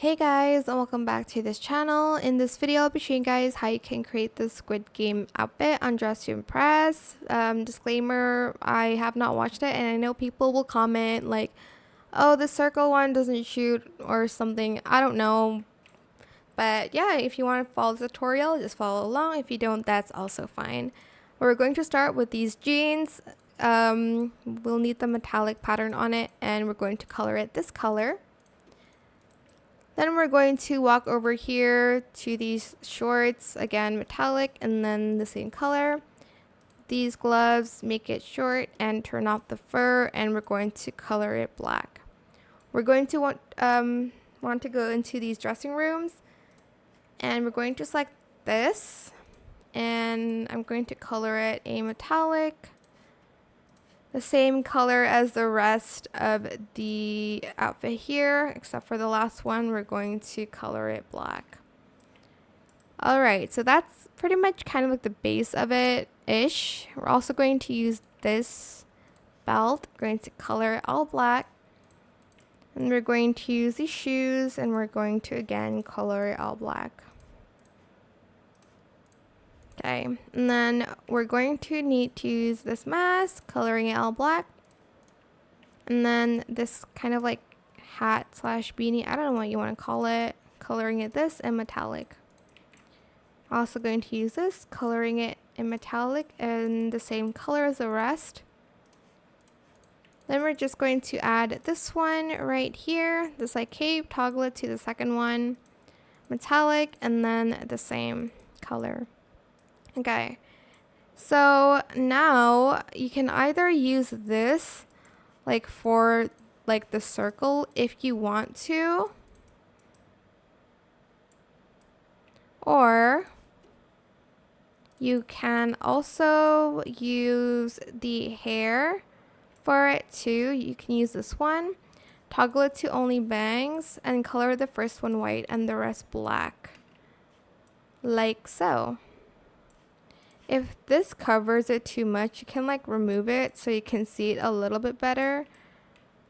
Hey guys, and welcome back to this channel. In this video, I'll be showing you guys how you can create the Squid Game outfit on Dress to Impress. Disclaimer, I have not watched it, and I know people will comment like, oh, the circle one doesn't shoot or something. I don't know. But yeah, if you want to follow the tutorial, just follow along. If you don't, that's also fine. We're going to start with these jeans. We'll need the metallic pattern on it, and we're going to color it this color. Then we're going to walk over here to these shorts, again metallic, and then the same color. These gloves, make it short and turn off the fur, and we're going to color it black. We're going to want to go into these dressing rooms, and we're going to select this, and I'm going to color it a metallic, the same color as the rest of the outfit here, except for the last one. We're going to color it black. Alright, so that's pretty much kind of like the base of it ish. We're also going to use this belt. We're going to color it all black, and we're going to use these shoes, and we're going to again color it all black. Okay, and then we're going to need to use this mask, coloring it all black. And then this kind of like hat slash beanie, I don't know what you want to call it, coloring it this in metallic. Also going to use this, coloring it in metallic and the same color as the rest. Then we're just going to add this one right here, this like cape, toggle it to the second one, metallic, and then the same color. Okay, so now you can either use this like for like the circle if you want to, or you can also use the hair for it too. You can use this one, toggle it to only bangs, and color the first one white and the rest black, like so. If this covers it too much, you can like remove it so you can see it a little bit better,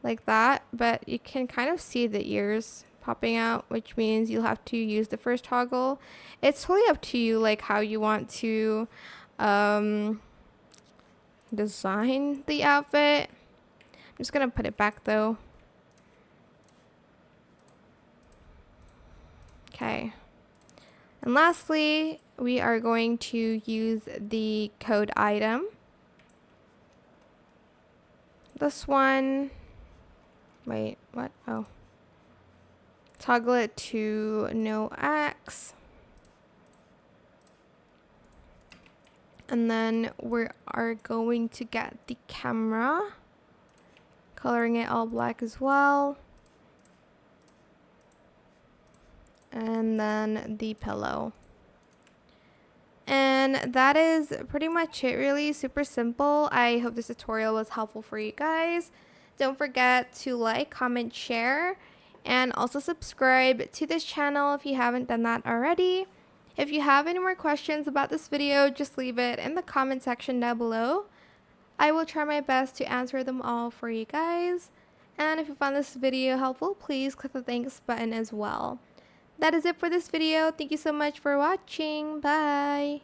like that. But you can kind of see the ears popping out, which means you'll have to use the first toggle. It's totally up to you, like how you want to design the outfit. I'm just gonna put it back though. Okay. And lastly, we are going to use the code item. This one, wait, what? Oh. Toggle it to no X. And then we are going to get the camera, coloring it all black as well. And then the pillow. And that is pretty much it, really super simple. I hope this tutorial was helpful for you guys. Don't forget to like, comment, share, and also subscribe to this channel if you haven't done that already. If you have any more questions about this video, just leave it in the comment section down below. I will try my best to answer them all for you guys. And if you found this video helpful, please click the thanks button as well. That is it for this video. Thank you so much for watching. Bye.